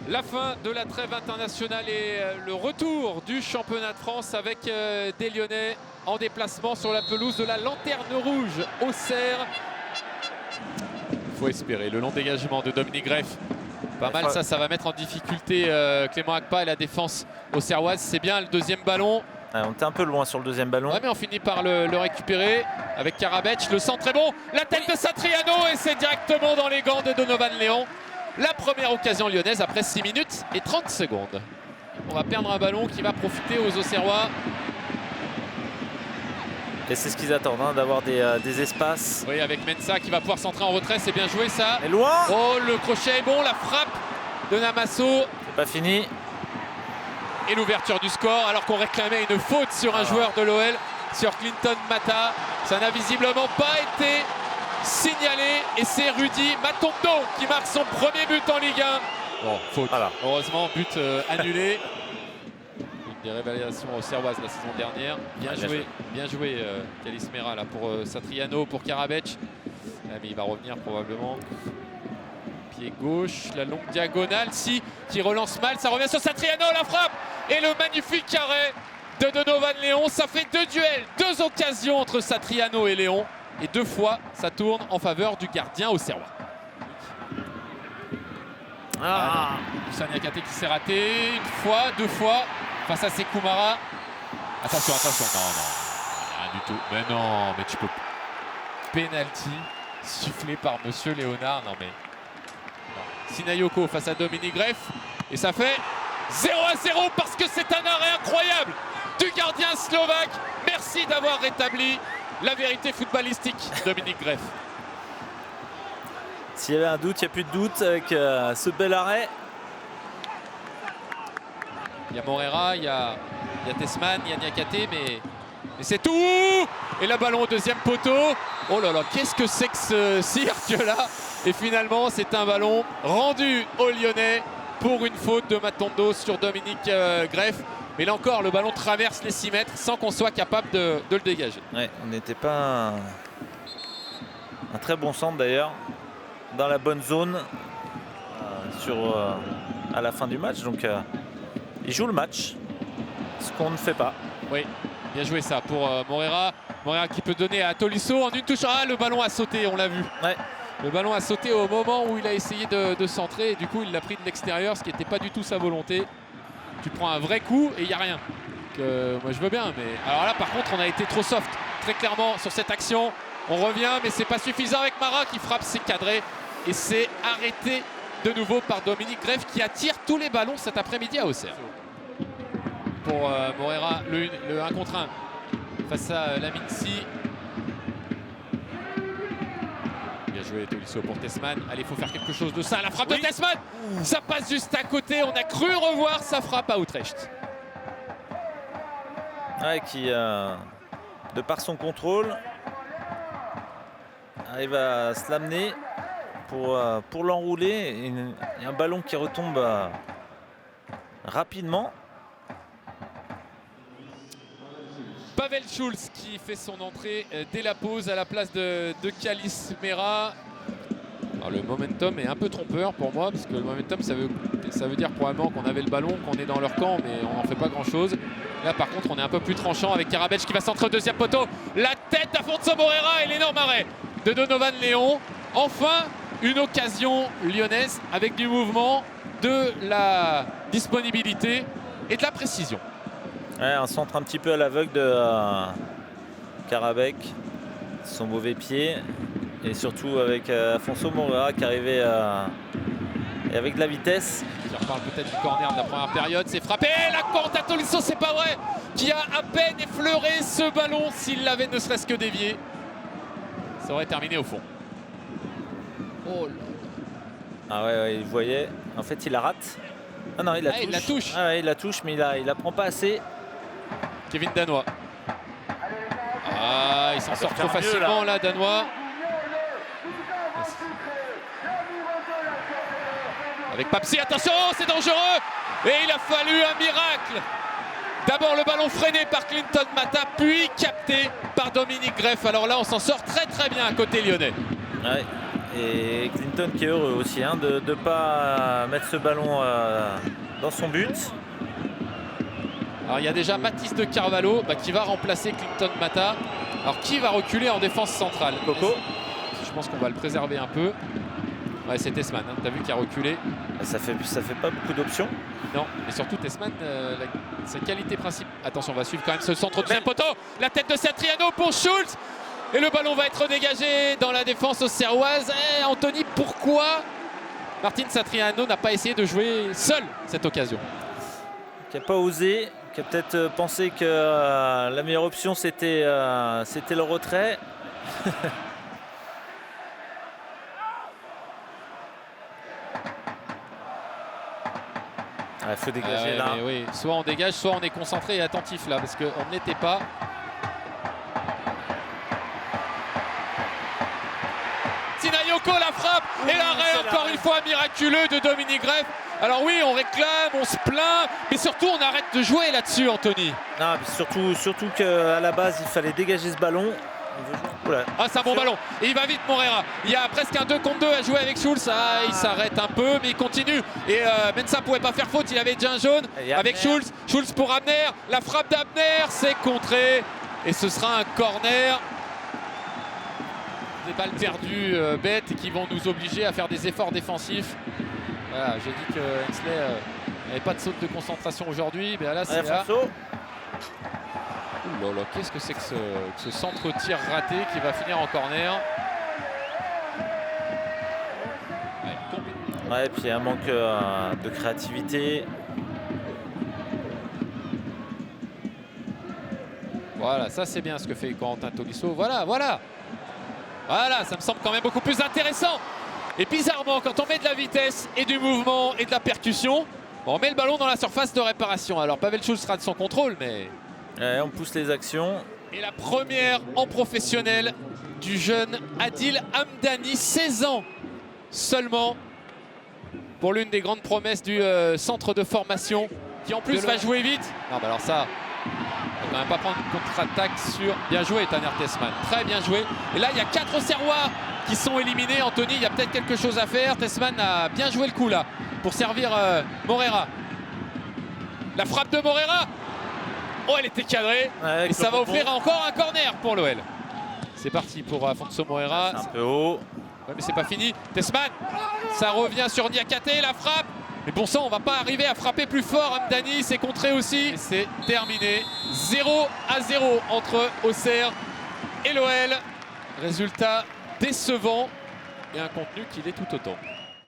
La fin de la trêve internationale et le retour du championnat de France avec des Lyonnais en déplacement sur la pelouse de la Lanterne Rouge Auxerre. Il faut espérer le long dégagement de Dominique Greff. Pas mal, ça va mettre en difficulté Clément Akpa et la défense auxerroise. C'est bien le deuxième ballon. On était un peu loin sur le deuxième ballon. Ouais, mais on finit par le récupérer avec Karabec. Le centre est bon. La tête de Satriano et c'est directement dans les gants de Donovan Léon. La première occasion lyonnaise après 6 minutes et 30 secondes. On va perdre un ballon qui va profiter aux Auxerrois. Et c'est ce qu'ils attendent, hein, d'avoir des espaces. Oui, avec Mensah qui va pouvoir centrer en retrait. C'est bien joué ça. Et loin. Oh, le crochet est bon. La frappe de Namasso. C'est pas fini. Et l'ouverture du score alors qu'on réclamait une faute sur un joueur de l'OL, sur Clinton Mata. Ça n'a visiblement pas été signalé et c'est Rudy Matondo qui marque son premier but en Ligue 1. Bon, faute. Voilà. Heureusement, but annulé. Une des révélations auxerroises la saison dernière. Bien joué Calis Mera là pour Satriano, pour Karabec. Mais il va revenir probablement. Pied gauche, la longue diagonale, qui relance mal, ça revient sur Satriano, la frappe et le magnifique arrêt de Donovan Léon. Ça fait 2 duels, 2 occasions entre Satriano et Léon. Et 2 fois, ça tourne en faveur du gardien auxerrois. Lucien Niakate qui s'est raté une fois, 2 fois face à Sekoumara. Attention, non, rien du tout. Mais non, mais tu peux. Penalty sifflé par Monsieur Léonard, non mais. Non. Sinayoko face à Dominique Greff et ça fait 0-0 parce que c'est un arrêt incroyable du gardien slovaque. Merci d'avoir rétabli la vérité footballistique, Dominique Greff. S'il y avait un doute, il n'y a plus de doute avec ce bel arrêt. Il y a Morera, il y a Tessman, il y a Niakate, mais c'est tout. Et le ballon au deuxième poteau. Oh là là, qu'est-ce que c'est que ce cirque là? Et finalement, c'est un ballon rendu aux Lyonnais pour une faute de Matondo sur Dominique Greff. Mais là encore, le ballon traverse les 6 mètres sans qu'on soit capable de le dégager. Ouais, on n'était pas un très bon centre d'ailleurs, dans la bonne zone à la fin du match. Donc il joue le match, ce qu'on ne fait pas. Oui, bien joué ça pour Morera. Morera qui peut donner à Tolisso en une touche. Ah, le ballon a sauté, on l'a vu. Ouais. Le ballon a sauté au moment où il a essayé de centrer et du coup il l'a pris de l'extérieur, ce qui n'était pas du tout sa volonté. Tu prends un vrai coup et il n'y a rien. Moi je veux bien, mais alors là par contre on a été trop soft, très clairement sur cette action. On revient mais c'est pas suffisant avec Mara qui frappe, c'est cadré et c'est arrêté de nouveau par Dominique Greff qui attire tous les ballons cet après-midi à Auxerre. Pour Morera, le 1 contre 1 face à Laminsi. Bien joué Tolisso pour Tessman. Allez, il faut faire quelque chose de ça. La frappe de Tessman, ça passe juste à côté. On a cru revoir sa frappe à Utrecht. Ouais, qui, de par son contrôle, arrive à se l'amener pour l'enrouler. Il y a un ballon qui retombe rapidement. Pavel Schulz qui fait son entrée dès la pause à la place de Calis Mera. Alors le momentum est un peu trompeur pour moi parce que le momentum ça veut dire probablement qu'on avait le ballon, qu'on est dans leur camp mais on n'en fait pas grand chose. Là par contre on est un peu plus tranchant avec Karabec qui va centrer au deuxième poteau. La tête d'Afonso Morera et l'énorme arrêt de Donovan Léon. Enfin une occasion lyonnaise avec du mouvement, de la disponibilité et de la précision. Ouais, un centre un petit peu à l'aveugle de Karabec, son mauvais pied et surtout avec Afonso Morera qui arrivait avec de la vitesse. Qui reparle peut-être du corner de la première période, c'est frappé, la compte à Tolisso, c'est pas vrai, qui a à peine effleuré ce ballon s'il l'avait ne serait-ce que dévié. Ça aurait terminé au fond. Oh là. Ah ouais, il voyait, en fait il la rate. Ah non, il la touche. Il la touche. Ah ouais, il la touche mais il la prend pas assez. Kevin Danois. Ah, il s'en sort trop facilement là, Danois. Avec Papsi, attention, c'est dangereux. Et il a fallu un miracle. D'abord le ballon freiné par Clinton Mata, puis capté par Dominique Greff. Alors là, on s'en sort très très bien à côté lyonnais. Ouais, Et Clinton qui est heureux aussi hein, de ne pas mettre ce ballon dans son but. Alors il y a déjà Mathis de Carvalho qui va remplacer Clinton Mata. Alors qui va reculer en défense centrale? Coco. Je pense qu'on va le préserver un peu. Ouais, c'est Tessman, hein. T'as vu qu'il a reculé. Ça fait pas beaucoup d'options. Non, mais surtout Tessman, sa qualité principale. Attention, on va suivre quand même ce centre au deuxième poteau. La tête de Satriano pour Schultz. Et le ballon va être dégagé dans la défense auxerroise. Anthony, pourquoi Martin Satriano n'a pas essayé de jouer seul cette occasion? Qui n'a pas osé, qui a peut-être pensé que la meilleure option c'était le retrait. Il faut dégager là. Oui. Soit on dégage, soit on est concentré et attentif là, parce qu'on n'était pas. Sinayoko la frappe et l'arrêt encore une fois miraculeux de Dominique Greff. Alors oui, on réclame, on se plaint, mais surtout on arrête de jouer là-dessus, Anthony. Non, surtout qu'à la base il fallait dégager ce ballon. Voilà. Ah, c'est un bon ballon. Et il va vite, Morera. Il y a presque un 2 contre 2 à jouer avec Schultz. Ah, il s'arrête un peu, mais il continue. Et Mensah pouvait pas faire faute. Il avait déjà un jaune avec Schultz. Schultz pour Abner. La frappe d'Abner, c'est contré. Et ce sera un corner. Des balles perdues bêtes et qui vont nous obliger à faire des efforts défensifs. Voilà, j'ai dit que Hensley n'avait pas de saute de concentration aujourd'hui. Mais là, c'est là. Ouh là là, qu'est-ce que c'est que ce centre-tir raté qui va finir en corner? Ouais, et puis un manque de créativité. Voilà, ça c'est bien ce que fait Corentin Tolisso. Voilà, ça me semble quand même beaucoup plus intéressant. Et bizarrement, quand on met de la vitesse et du mouvement et de la percussion, on met le ballon dans la surface de réparation. Alors Pavel Schultz sera de son contrôle, mais... Ouais, on pousse les actions. Et la première en professionnel du jeune Adil Hamdani, 16 ans seulement, pour l'une des grandes promesses du centre de formation, qui en plus va jouer vite. Non, bah alors ça, on va quand même pas prendre une contre-attaque sur... Bien joué, Tanner Tessman, très bien joué. Et là, il y a 4 Auxerrois qui sont éliminés. Anthony, il y a peut-être quelque chose à faire. Tessman a bien joué le coup là, pour servir Morera. La frappe de Morera. Oh, elle était cadrée. Ouais, et ça va offrir encore un corner pour l'OL. C'est parti pour Afonso Morera. C'est un peu haut. Ouais, mais c'est pas fini. Tessman, ça revient sur Niakate, la frappe. Mais bon sang, on va pas arriver à frapper plus fort. Hamdani, c'est contré aussi. C'est terminé. 0-0 entre Auxerre et l'OL. Résultat décevant et un contenu qui l'est tout autant.